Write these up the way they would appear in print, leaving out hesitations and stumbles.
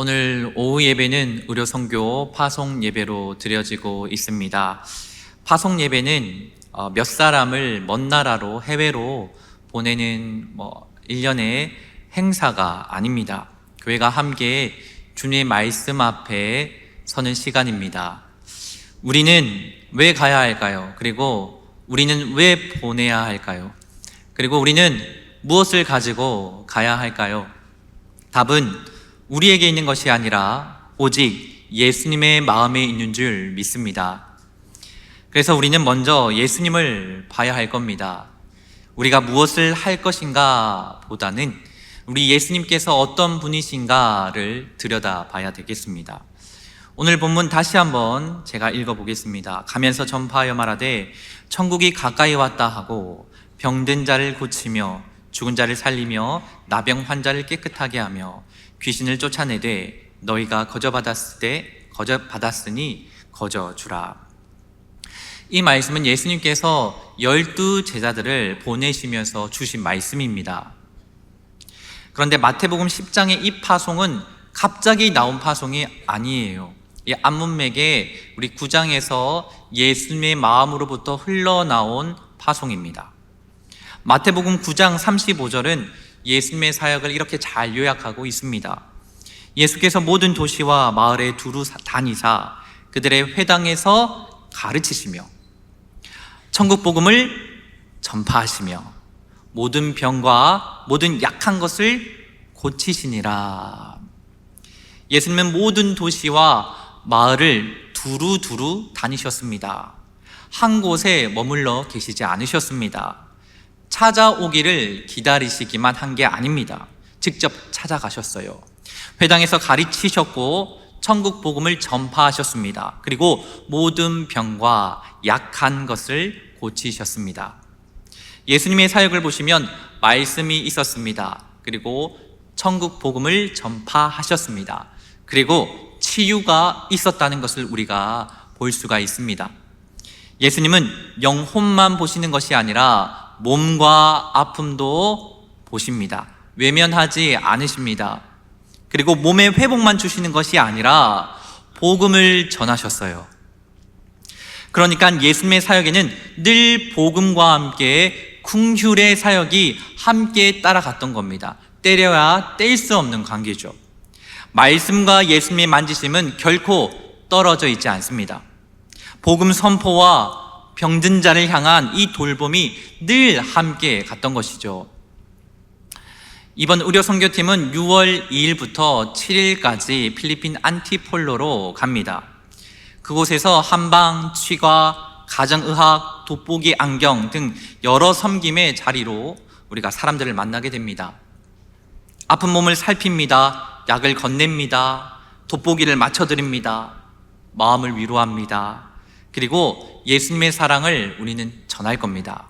오늘 오후 예배는 의료 선교 파송 예배로 드려지고 있습니다. 파송 예배는 몇 사람을 먼 나라로 해외로 보내는 1년의 행사가 아닙니다. 교회가 함께 주님의 말씀 앞에 서는 시간입니다. 우리는 왜 가야 할까요? 그리고 우리는 왜 보내야 할까요? 그리고 우리는 무엇을 가지고 가야 할까요? 답은 우리에게 있는 것이 아니라 오직 예수님의 마음에 있는 줄 믿습니다. 그래서 우리는 먼저 예수님을 봐야 할 겁니다. 우리가 무엇을 할 것인가 보다는 우리 예수님께서 어떤 분이신가를 들여다봐야 되겠습니다. 오늘 본문 다시 한번 제가 읽어보겠습니다. 가면서 전파하여 말하되 천국이 가까이 왔다 하고 병든 자를 고치며 죽은 자를 살리며 나병 환자를 깨끗하게 하며 귀신을 쫓아내되 너희가 거저받았으니 거저주라. 이 말씀은 예수님께서 12 제자들을 보내시면서 주신 말씀입니다. 그런데 마태복음 10장의 이 파송은 갑자기 나온 파송이 아니에요. 이 안문맥에 우리 9장에서 예수님의 마음으로부터 흘러나온 파송입니다. 마태복음 9장 35절은 예수님의 사역을 이렇게 잘 요약하고 있습니다. 예수께서 모든 도시와 마을에 두루 다니사 그들의 회당에서 가르치시며 천국 복음을 전파하시며 모든 병과 모든 약한 것을 고치시니라. 예수님은 모든 도시와 마을을 두루두루 다니셨습니다. 한 곳에 머물러 계시지 않으셨습니다. 찾아오기를 기다리시기만 한 게 아닙니다. 직접 찾아가셨어요. 회당에서 가르치셨고 천국 복음을 전파하셨습니다. 그리고 모든 병과 약한 것을 고치셨습니다. 예수님의 사역을 보시면 말씀이 있었습니다. 그리고 천국 복음을 전파하셨습니다. 그리고 치유가 있었다는 것을 우리가 볼 수가 있습니다. 예수님은 영혼만 보시는 것이 아니라 몸과 아픔도 보십니다. 외면하지 않으십니다. 그리고 몸의 회복만 주시는 것이 아니라 복음을 전하셨어요. 그러니까 예수님의 사역에는 늘 복음과 함께 긍휼의 사역이 함께 따라갔던 겁니다. 때려야 뗄 수 없는 관계죠. 말씀과 예수님의 만지심은 결코 떨어져 있지 않습니다. 복음 선포와 병든 자를 향한 이 돌봄이 늘 함께 갔던 것이죠. 이번 의료 선교팀은 6월 2일부터 7일까지 필리핀 안티폴로로 갑니다. 그곳에서 한방, 치과, 가정의학, 돋보기 안경 등 여러 섬김의 자리로 우리가 사람들을 만나게 됩니다. 아픈 몸을 살핍니다. 약을 건넵니다. 돋보기를 맞춰드립니다. 마음을 위로합니다. 그리고 예수님의 사랑을 우리는 전할 겁니다.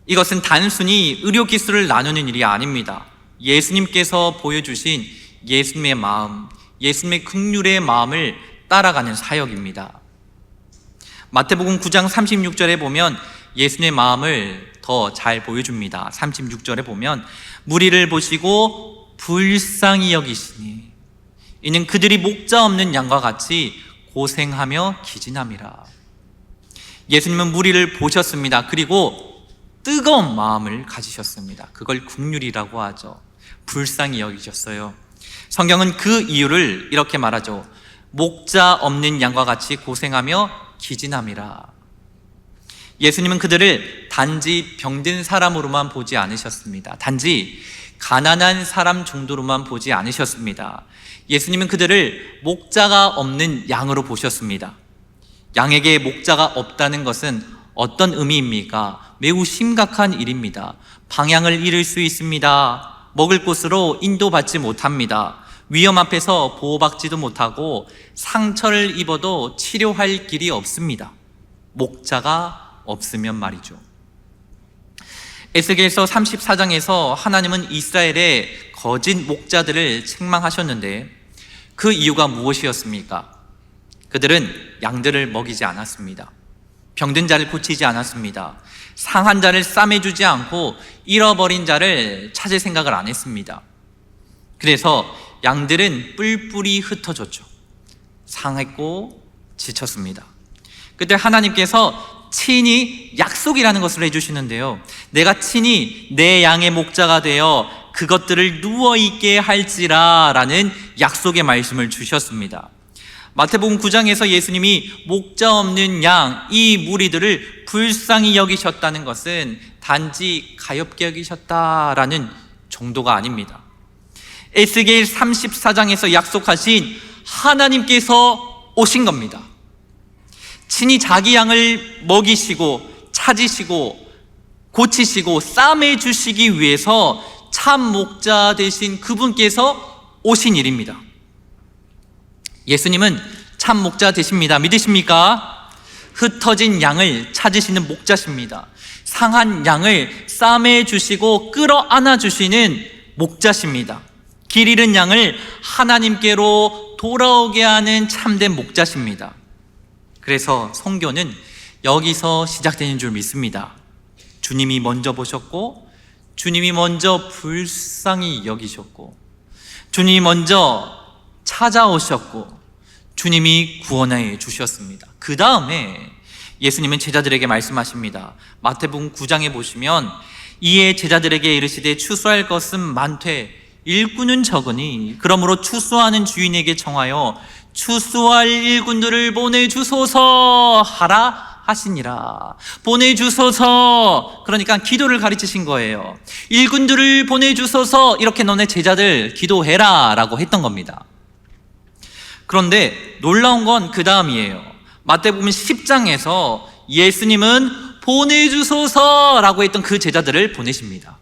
이것은 단순히 의료 기술을 나누는 일이 아닙니다. 예수님께서 보여주신 예수님의 마음, 예수님의 긍휼의 마음을 따라가는 사역입니다. 마태복음 9장 36절에 보면 예수님의 마음을 더 잘 보여줍니다. 36절에 보면 무리를 보시고 불쌍히 여기시니 이는 그들이 목자 없는 양과 같이 고생하며 기진함이라. 예수님은 무리를 보셨습니다. 그리고 뜨거운 마음을 가지셨습니다. 그걸 긍휼이라고 하죠. 불쌍히 여기셨어요. 성경은 그 이유를 이렇게 말하죠. 목자 없는 양과 같이 고생하며 기진함이라. 예수님은 그들을 단지 병든 사람으로만 보지 않으셨습니다. 단지 가난한 사람 정도로만 보지 않으셨습니다. 예수님은 그들을 목자가 없는 양으로 보셨습니다. 양에게 목자가 없다는 것은 어떤 의미입니까? 매우 심각한 일입니다. 방향을 잃을 수 있습니다. 먹을 곳으로 인도받지 못합니다. 위험 앞에서 보호받지도 못하고 상처를 입어도 치료할 길이 없습니다. 목자가 없으면 말이죠. 에스겔서 34장에서 하나님은 이스라엘의 거짓 목자들을 책망하셨는데 그 이유가 무엇이었습니까? 그들은 양들을 먹이지 않았습니다. 병든 자를 고치지 않았습니다. 상한 자를 싸매주지 않고 잃어버린 자를 찾을 생각을 안 했습니다. 그래서 양들은 뿔뿔이 흩어졌죠. 상했고 지쳤습니다. 그때 하나님께서 친히 약속이라는 것을 해주시는데요, 내가 친히 내 양의 목자가 되어 그것들을 누워있게 할지라 라는 약속의 말씀을 주셨습니다. 마태복음 9장에서 예수님이 목자 없는 양, 이 무리들을 불쌍히 여기셨다는 것은 단지 가엾게 여기셨다라는 정도가 아닙니다. 에스겔 34장에서 약속하신 하나님께서 오신 겁니다. 친히 자기 양을 먹이시고 찾으시고 고치시고 싸매 주시기 위해서 참 목자 되신 그분께서 오신 일입니다. 예수님은 참 목자 되십니다. 믿으십니까? 흩어진 양을 찾으시는 목자십니다. 상한 양을 싸매 주시고 끌어안아 주시는 목자십니다. 길 잃은 양을 하나님께로 돌아오게 하는 참된 목자십니다. 그래서 선교는 여기서 시작되는 줄 믿습니다. 주님이 먼저 보셨고, 주님이 먼저 불쌍히 여기셨고, 주님이 먼저 찾아오셨고, 주님이 구원해 주셨습니다. 그 다음에 예수님은 제자들에게 말씀하십니다. 마태복음 9장에 보시면 이에 제자들에게 이르시되 추수할 것은 많되 일꾼은 적으니 그러므로 추수하는 주인에게 청하여 추수할 일꾼들을 보내주소서 하라 하시니라. 보내주소서, 그러니까 기도를 가르치신 거예요. 일꾼들을 보내주소서, 이렇게 너네 제자들 기도해라 라고 했던 겁니다. 그런데 놀라운 건 그 다음이에요. 마태복음 10장에서 예수님은 보내주소서라고 했던 그 제자들을 보내십니다.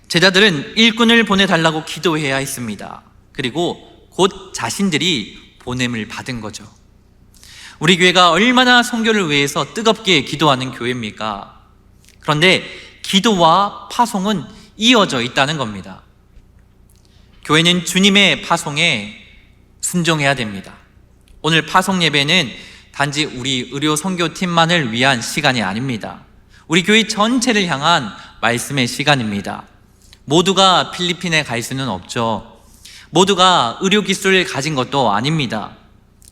제자들은 일꾼을 보내달라고 기도해야 했습니다. 그리고 곧 자신들이 보냄을 받은 거죠. 우리 교회가 얼마나 선교를 위해서 뜨겁게 기도하는 교회입니까? 그런데 기도와 파송은 이어져 있다는 겁니다. 교회는 주님의 파송에 순종해야 됩니다. 오늘 파송 예배는 단지 우리 의료 선교팀만을 위한 시간이 아닙니다. 우리 교회 전체를 향한 말씀의 시간입니다. 모두가 필리핀에 갈 수는 없죠. 모두가 의료 기술을 가진 것도 아닙니다.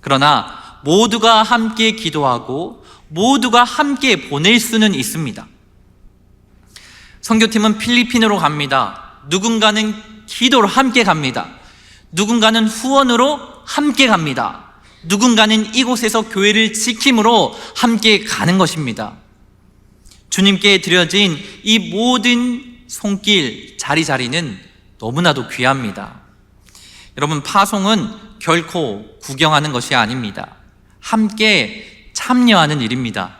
그러나 모두가 함께 기도하고 모두가 함께 보낼 수는 있습니다. 선교팀은 필리핀으로 갑니다. 누군가는 기도로 함께 갑니다. 누군가는 후원으로 함께 갑니다. 누군가는 이곳에서 교회를 지킴으로 함께 가는 것입니다. 주님께 드려진 이 모든 손길, 자리자리는 너무나도 귀합니다. 여러분, 파송은 결코 구경하는 것이 아닙니다. 함께 참여하는 일입니다.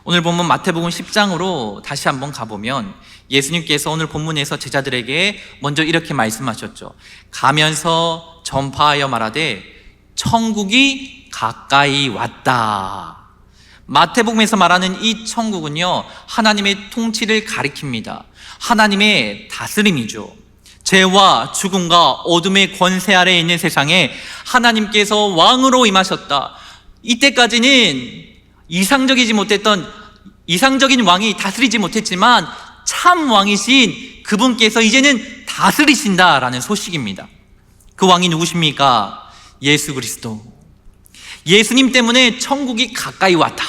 오늘 본문 마태복음 10장으로 다시 한번 가보면 예수님께서 오늘 본문에서 제자들에게 먼저 이렇게 말씀하셨죠. 가면서 전파하여 말하되 천국이 가까이 왔다. 마태복음에서 말하는 이 천국은요, 하나님의 통치를 가리킵니다. 하나님의 다스림이죠. 죄와 죽음과 어둠의 권세 아래에 있는 세상에 하나님께서 왕으로 임하셨다. 이때까지는 이상적인 왕이 다스리지 못했지만 참 왕이신 그분께서 이제는 다스리신다라는 소식입니다. 그 왕이 누구십니까? 예수 그리스도. 예수님 때문에 천국이 가까이 왔다.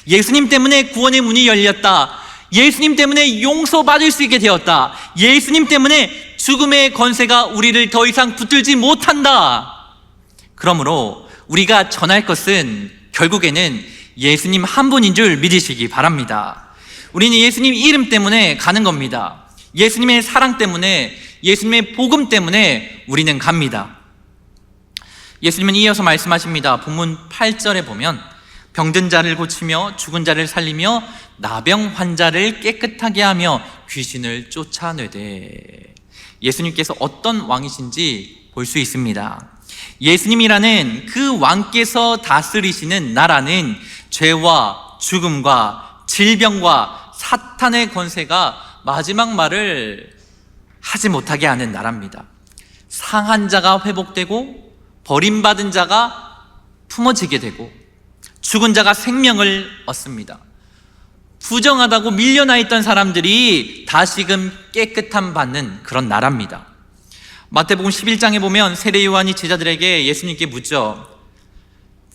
예수님 때문에 구원의 문이 열렸다. 예수님 때문에 용서받을 수 있게 되었다. 예수님 때문에 죽음의 권세가 우리를 더 이상 붙들지 못한다. 그러므로 우리가 전할 것은 결국에는 예수님 한 분인 줄 믿으시기 바랍니다. 우리는 예수님 이름 때문에 가는 겁니다. 예수님의 사랑 때문에, 예수님의 복음 때문에 우리는 갑니다. 예수님은 이어서 말씀하십니다. 본문 8절에 보면 병든 자를 고치며 죽은 자를 살리며 나병 환자를 깨끗하게 하며 귀신을 쫓아내되. 예수님께서 어떤 왕이신지 볼 수 있습니다. 예수님이라는 그 왕께서 다스리시는 나라는 죄와 죽음과 질병과 사탄의 권세가 마지막 말을 하지 못하게 하는 나라입니다. 상한 자가 회복되고 버림받은 자가 품어지게 되고 죽은 자가 생명을 얻습니다. 부정하다고 밀려나 있던 사람들이 다시금 깨끗함 받는 그런 나라입니다. 마태복음 11장에 보면 세례 요한이 제자들에게 예수님께 묻죠.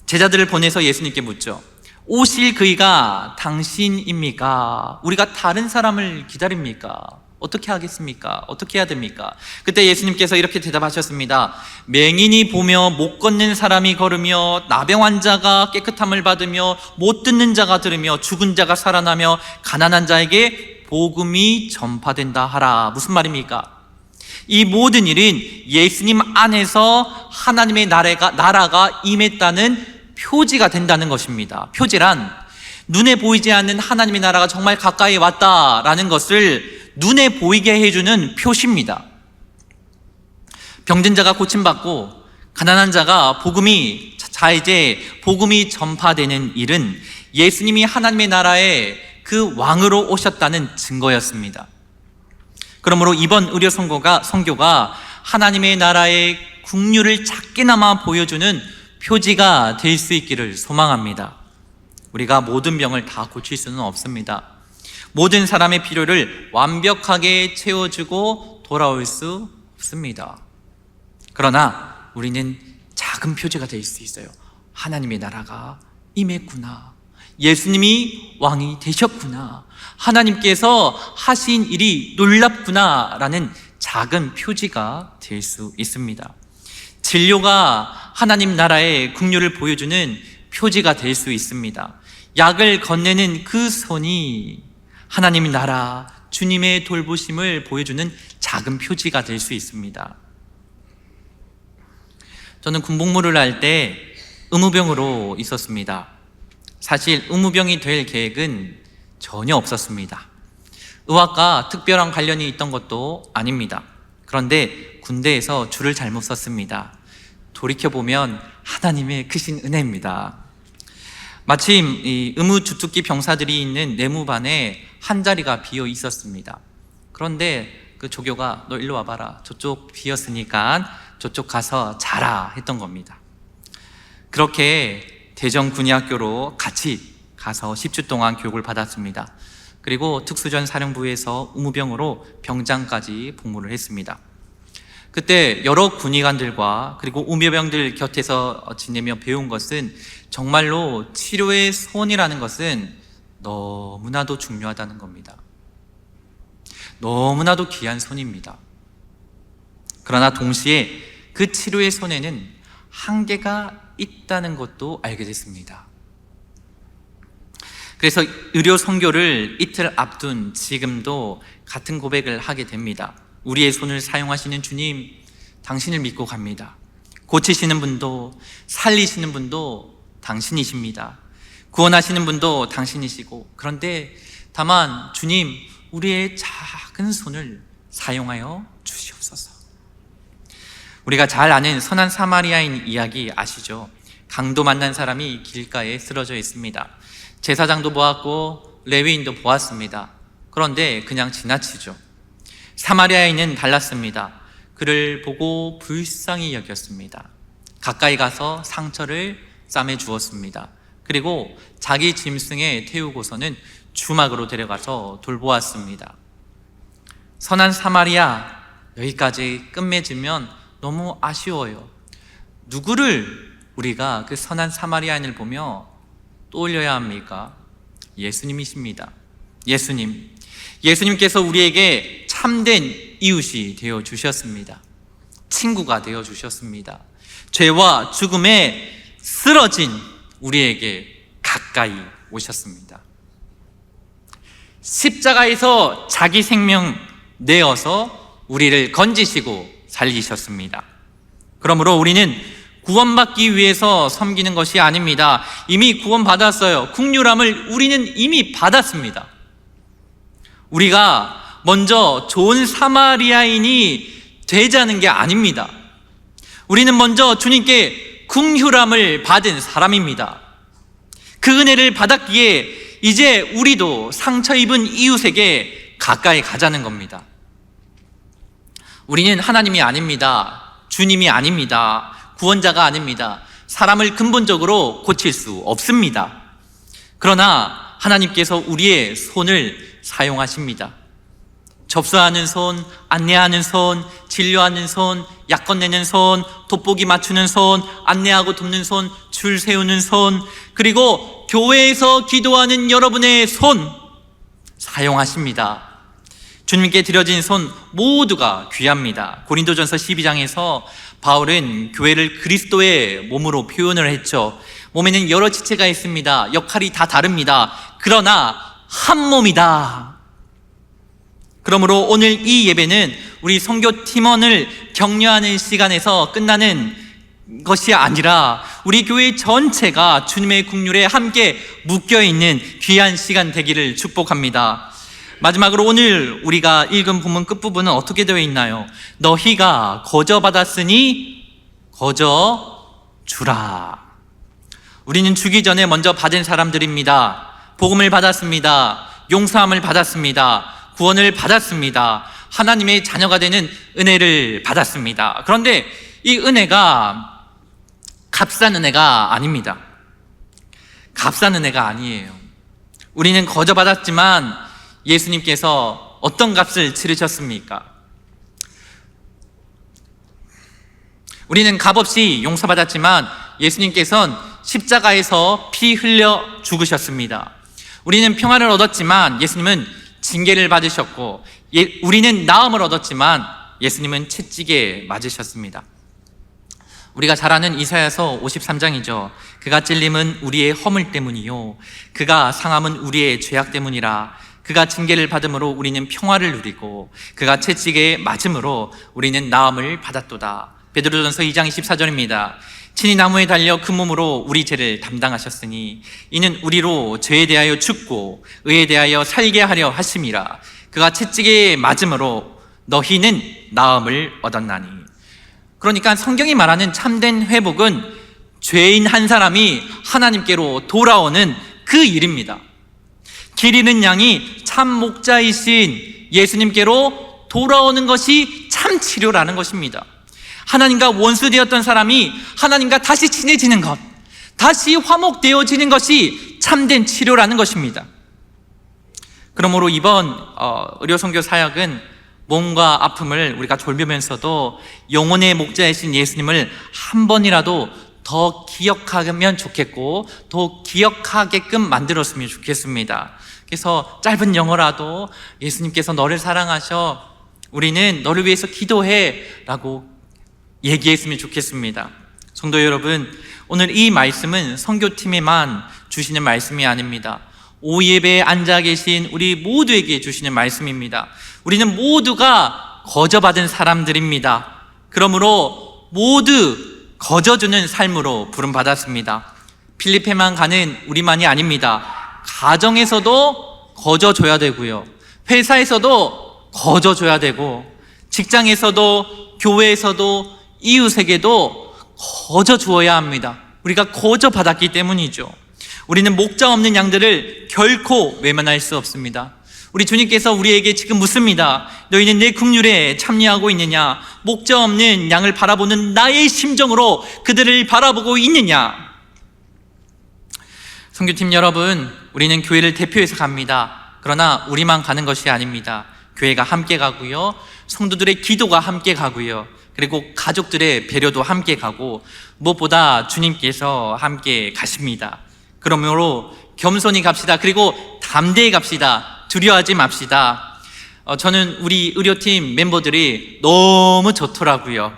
제자들을 보내서 예수님께 묻죠. 오실 그이가 당신입니까? 우리가 다른 사람을 기다립니까? 어떻게 하겠습니까? 어떻게 해야 됩니까? 그때 예수님께서 이렇게 대답하셨습니다. 맹인이 보며 못 걷는 사람이 걸으며 나병 환자가 깨끗함을 받으며 못 듣는 자가 들으며 죽은 자가 살아나며 가난한 자에게 복음이 전파된다 하라. 무슨 말입니까? 이 모든 일은 예수님 안에서 하나님의 나라가 임했다는 표지가 된다는 것입니다. 표지란 눈에 보이지 않는 하나님의 나라가 정말 가까이 왔다라는 것을 눈에 보이게 해주는 표시입니다. 병든 자가 고침받고 가난한 자가 이제 복음이 전파되는 일은 예수님이 하나님의 나라의 그 왕으로 오셨다는 증거였습니다. 그러므로 이번 의료 선교가 하나님의 나라의 국류를 작게나마 보여주는 표지가 될 수 있기를 소망합니다. 우리가 모든 병을 다 고칠 수는 없습니다. 모든 사람의 필요를 완벽하게 채워주고 돌아올 수 없습니다. 그러나 우리는 작은 표지가 될 수 있어요. 하나님의 나라가 임했구나. 예수님이 왕이 되셨구나. 하나님께서 하신 일이 놀랍구나 라는 작은 표지가 될 수 있습니다. 진료가 하나님 나라의 국류를 보여주는 표지가 될 수 있습니다. 약을 건네는 그 손이 하나님 나라, 주님의 돌보심을 보여주는 작은 표지가 될 수 있습니다. 저는 군복무를 할 때 의무병으로 있었습니다. 사실 의무병이 될 계획은 전혀 없었습니다. 의학과 특별한 관련이 있던 것도 아닙니다. 그런데 군대에서 줄을 잘못 섰습니다. 돌이켜보면 하나님의 크신 은혜입니다. 마침 이 의무주특기 병사들이 있는 내무반에 한 자리가 비어 있었습니다. 그런데 그 조교가 너 일로 와봐라. 저쪽 비었으니까 저쪽 가서 자라 했던 겁니다. 그렇게 대전군의학교로 같이 가서 10주 동안 교육을 받았습니다. 그리고 특수전 사령부에서 의무병으로 병장까지 복무를 했습니다. 그때 여러 군의관들과 그리고 의무병들 곁에서 지내며 배운 것은 정말로 치료의 손이라는 것은 너무나도 중요하다는 겁니다. 너무나도 귀한 손입니다. 그러나 동시에 그 치료의 손에는 한계가 있다는 것도 알게 됐습니다. 그래서 의료 선교를 이틀 앞둔 지금도 같은 고백을 하게 됩니다. 우리의 손을 사용하시는 주님, 당신을 믿고 갑니다. 고치시는 분도 살리시는 분도 당신이십니다. 구원하시는 분도 당신이시고, 그런데 다만 주님, 우리의 작은 손을 사용하여 주시옵소서. 우리가 잘 아는 선한 사마리아인 이야기 아시죠? 강도 만난 사람이 길가에 쓰러져 있습니다. 제사장도 보았고 레위인도 보았습니다. 그런데 그냥 지나치죠. 사마리아인은 달랐습니다. 그를 보고 불쌍히 여겼습니다. 가까이 가서 상처를 싸매 주었습니다. 그리고 자기 짐승에 태우고서는 주막으로 데려가서 돌보았습니다. 선한 사마리아, 여기까지 끝맺으면 너무 아쉬워요. 누구를 우리가 그 선한 사마리아인을 보며 떠올려야 합니까? 예수님이십니다. 예수님께서 우리에게 참된 이웃이 되어 주셨습니다. 친구가 되어 주셨습니다. 죄와 죽음에 쓰러진 우리에게 가까이 오셨습니다. 십자가에서 자기 생명 내어서 우리를 건지시고 살리셨습니다. 그러므로 우리는 구원받기 위해서 섬기는 것이 아닙니다. 이미 구원받았어요. 국률함을 우리는 이미 받았습니다. 우리가 먼저 좋은 사마리아인이 되자는 게 아닙니다. 우리는 먼저 주님께 긍휼함을 받은 사람입니다. 그 은혜를 받았기에 이제 우리도 상처 입은 이웃에게 가까이 가자는 겁니다. 우리는 하나님이 아닙니다. 주님이 아닙니다. 구원자가 아닙니다. 사람을 근본적으로 고칠 수 없습니다. 그러나 하나님께서 우리의 손을 사용하십니다. 접수하는 손, 안내하는 손, 진료하는 손, 약 건네는 손, 돋보기 맞추는 손, 안내하고 돕는 손, 줄 세우는 손, 그리고 교회에서 기도하는 여러분의 손 사용하십니다. 주님께 드려진 손 모두가 귀합니다. 고린도전서 12장에서 바울은 교회를 그리스도의 몸으로 표현을 했죠. 몸에는 여러 지체가 있습니다. 역할이 다 다릅니다. 그러나 한 몸이다. 그러므로 오늘 이 예배는 우리 선교 팀원을 격려하는 시간에서 끝나는 것이 아니라 우리 교회 전체가 주님의 국률에 함께 묶여있는 귀한 시간 되기를 축복합니다. 마지막으로 오늘 우리가 읽은 본문 끝부분은 어떻게 되어 있나요? 너희가 거저 받았으니 거저 주라. 우리는 주기 전에 먼저 받은 사람들입니다. 복음을 받았습니다. 용서함을 받았습니다. 구원을 받았습니다. 하나님의 자녀가 되는 은혜를 받았습니다. 그런데 이 은혜가 값싼 은혜가 아닙니다. 값싼 은혜가 아니에요. 우리는 거저 받았지만 예수님께서 어떤 값을 치르셨습니까? 우리는 값없이 용서받았지만 예수님께서는 십자가에서 피 흘려 죽으셨습니다. 우리는 평안을 얻었지만 예수님은 징계를 받으셨고, 우리는 나음을 얻었지만 예수님은 채찍에 맞으셨습니다. 우리가 잘 아는 이사야서 53장이죠. 그가 찔림은 우리의 허물 때문이요 그가 상함은 우리의 죄악 때문이라. 그가 징계를 받음으로 우리는 평화를 누리고 그가 채찍에 맞음으로 우리는 나음을 받았도다. 베드로전서 2장 24절입니다. 친히 나무에 달려 그 몸으로 우리 죄를 담당하셨으니 이는 우리로 죄에 대하여 죽고 의에 대하여 살게 하려 하심이라. 그가 채찍에 맞음으로 너희는 나음을 얻었나니. 그러니까 성경이 말하는 참된 회복은 죄인 한 사람이 하나님께로 돌아오는 그 일입니다. 길 잃은 양이 참 목자이신 예수님께로 돌아오는 것이 참 치료라는 것입니다. 하나님과 원수되었던 사람이 하나님과 다시 친해지는 것, 다시 화목되어지는 것이 참된 치료라는 것입니다. 그러므로 이번 의료선교 사역은 몸과 아픔을 우리가 돌보면서도 영혼의 목자이신 예수님을 한 번이라도 더 기억하면 좋겠고 더 기억하게끔 만들었으면 좋겠습니다. 그래서 짧은 영어라도 예수님께서 너를 사랑하셔, 우리는 너를 위해서 기도해 라고 얘기했으면 좋겠습니다. 성도 여러분, 오늘 이 말씀은 선교팀에만 주시는 말씀이 아닙니다. 오예배에 앉아 계신 우리 모두에게 주시는 말씀입니다. 우리는 모두가 거저받은 사람들입니다. 그러므로 모두 거저주는 삶으로 부름받았습니다. 필리핀만 가는 우리만이 아닙니다. 가정에서도 거저줘야 되고요, 회사에서도 거저줘야 되고, 직장에서도, 교회에서도, 이웃에게도 거저 주어야 합니다. 우리가 거저 받았기 때문이죠. 우리는 목자 없는 양들을 결코 외면할 수 없습니다. 우리 주님께서 우리에게 지금 묻습니다. 너희는 내 국률에 참여하고 있느냐? 목자 없는 양을 바라보는 나의 심정으로 그들을 바라보고 있느냐? 선교팀 여러분, 우리는 교회를 대표해서 갑니다. 그러나 우리만 가는 것이 아닙니다. 교회가 함께 가고요, 성도들의 기도가 함께 가고요, 그리고 가족들의 배려도 함께 가고, 무엇보다 주님께서 함께 가십니다. 그러므로 겸손히 갑시다. 그리고 담대히 갑시다. 두려워하지 맙시다. 저는 우리 의료팀 멤버들이 너무 좋더라고요.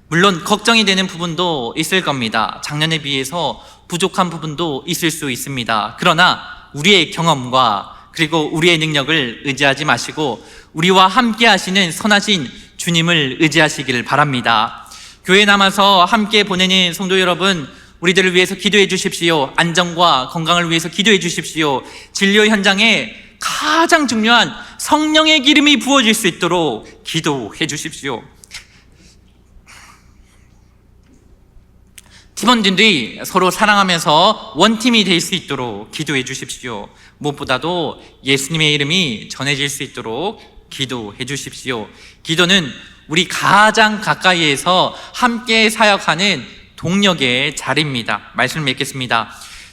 물론 걱정이 되는 부분도 있을 겁니다. 작년에 비해서 부족한 부분도 있을 수 있습니다. 그러나 우리의 경험과 그리고 우리의 능력을 의지하지 마시고 우리와 함께 하시는 선하신 주님을 의지하시기를 바랍니다. 교회에 남아서 함께 보내는 성도 여러분, 우리들을 위해서 기도해 주십시오. 안전과 건강을 위해서 기도해 주십시오. 진료 현장에 가장 중요한 성령의 기름이 부어질 수 있도록 기도해 주십시오. 팀원들이 서로 사랑하면서 원팀이 될 수 있도록 기도해 주십시오. 무엇보다도 예수님의 이름이 전해질 수 있도록 기도해 주십시오. 기도는 우리 가장 가까이에서 함께 사역하는 동력의 자리입니다. 말씀을 맺겠습니다.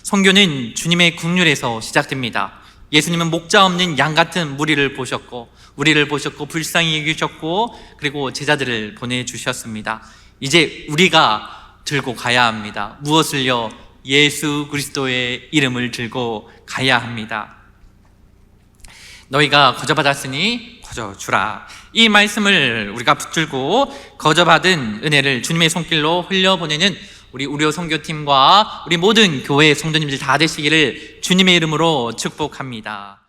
선교는 주님의 국률에서 시작됩니다. 예수님은 목자 없는 양 같은 우리를 보셨고 불쌍히 여기셨고 그리고 제자들을 보내주셨습니다. 이제 우리가 들고 가야 합니다. 무엇을요? 예수 그리스도의 이름을 들고 가야 합니다. 너희가 거저받았으니 거저주라. 이 말씀을 우리가 붙들고 거저받은 은혜를 주님의 손길로 흘려보내는 우리 우려 선교팀과 우리 모든 교회 성도님들 다 되시기를 주님의 이름으로 축복합니다.